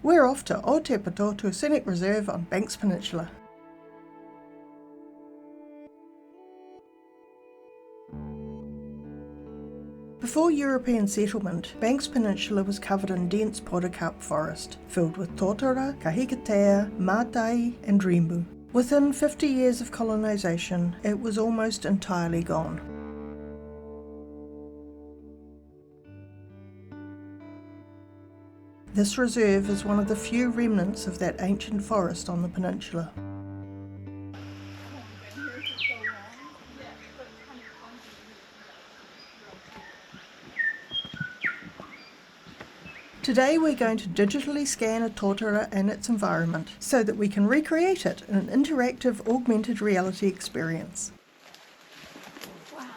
We're off to Ōtepatotu Scenic Reserve on Banks Peninsula. Before European settlement, Banks Peninsula was covered in dense podocarp forest, filled with tōtara, kahikatea, mātai and rimbu. Within 50 years of colonisation, it was almost entirely gone. This reserve is one of the few remnants of that ancient forest on the peninsula. Today we're going to digitally scan a tōtara and its environment so that we can recreate it in an interactive augmented reality experience. Wow.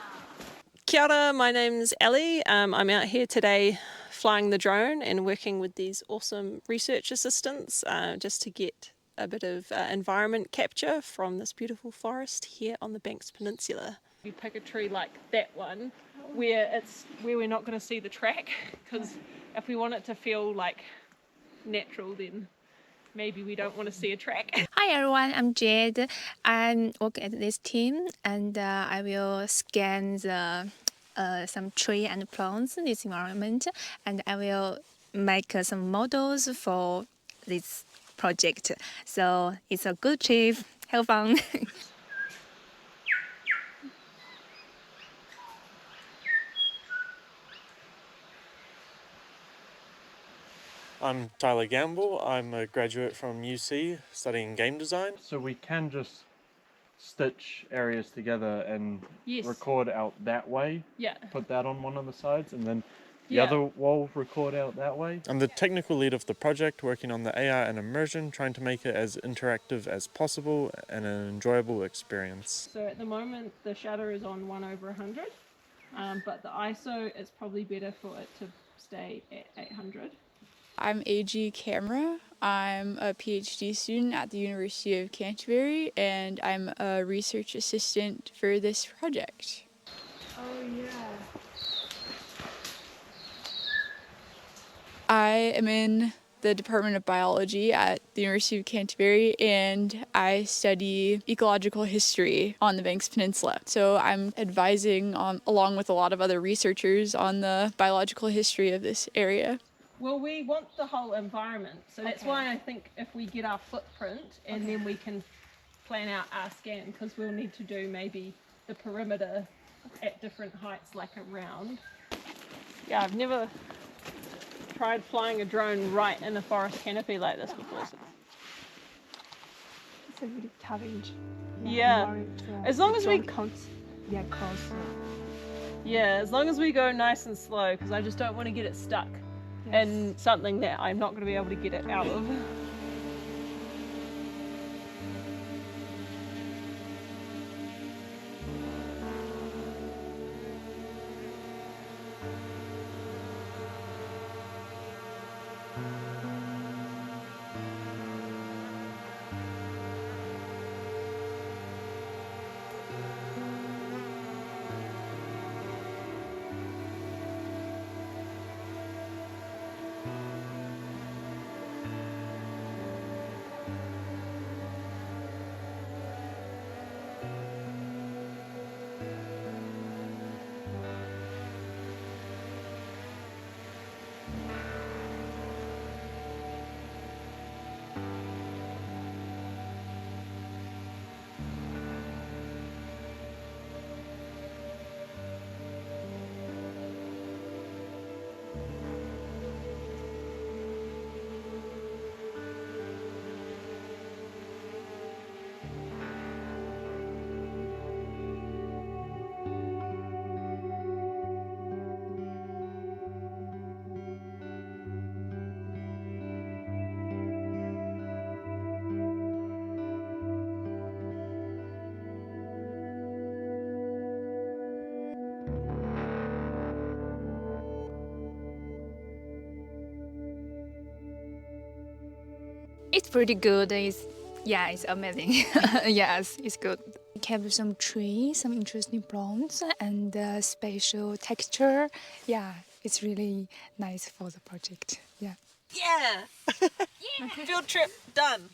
Kia ora, my name's Ellie. I'm out here today flying the drone and working with these awesome research assistants just to get a bit of environment capture from this beautiful forest here on the Banks Peninsula. You pick a tree like that one where we're not going to see the track, because if we want it to feel like natural, then maybe we don't want to see a track. Hi everyone, I'm Jade. I'm working at this team and I will scan some tree and plants in this environment, and I will make some models for this project. So it's a good trip, have fun. I'm Tyler Gamble. I'm a graduate from UC studying game design. So we can just stitch areas together and record out that way. Yeah. Put that on one of the sides and then the other wall record out that way. I'm the technical lead of the project, working on the AI and immersion, trying to make it as interactive as possible and an enjoyable experience. So at the moment the shutter is on 1/100, but the ISO is probably better for it to stay at 800. I'm AG Camera. I'm a PhD student at the University of Canterbury and I'm a research assistant for this project. Oh yeah. I am in the Department of Biology at the University of Canterbury and I study ecological history on the Banks Peninsula. So I'm advising along with a lot of other researchers on the biological history of this area. Well, we want the whole environment, so that's why I think if we get our footprint and then we can plan out our scan, because we'll need to do maybe the perimeter at different heights, like around. Yeah, I've never tried flying a drone right in a forest canopy like this before. It's a really challenge. Yeah, as long as we as long as we go nice and slow, because I just don't want to get it stuck. And something that I'm not going to be able to get it out of. It's pretty good. It's amazing. Yes, it's good. We have some trees, some interesting plants and special texture. Yeah, it's really nice for the project. Yeah. Yeah! Field trip done!